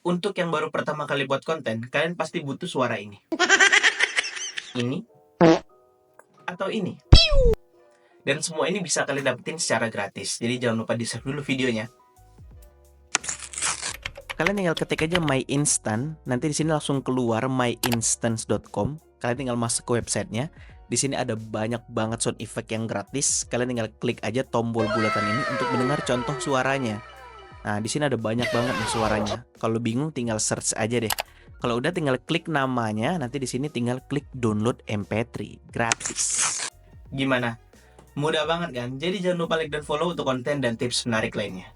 Untuk yang baru pertama kali buat konten, kalian pasti butuh suara ini. Ini. Atau ini. Dan semua ini bisa kalian dapetin secara gratis. Jadi jangan lupa di-save dulu videonya. Kalian tinggal ketik aja My Instant, nanti di sini langsung keluar myinstance.com. Kalian tinggal masuk ke websitenya. Di sini ada banyak banget sound effect yang gratis. Kalian tinggal klik aja tombol bulatan ini untuk mendengar contoh suaranya. Nah, di sini ada banyak banget nih suaranya. Kalau bingung tinggal search aja deh. Kalau udah tinggal klik namanya, nanti di sini tinggal klik download MP3 gratis. Gimana? Mudah banget kan? Jadi jangan lupa like dan follow untuk konten dan tips menarik lainnya.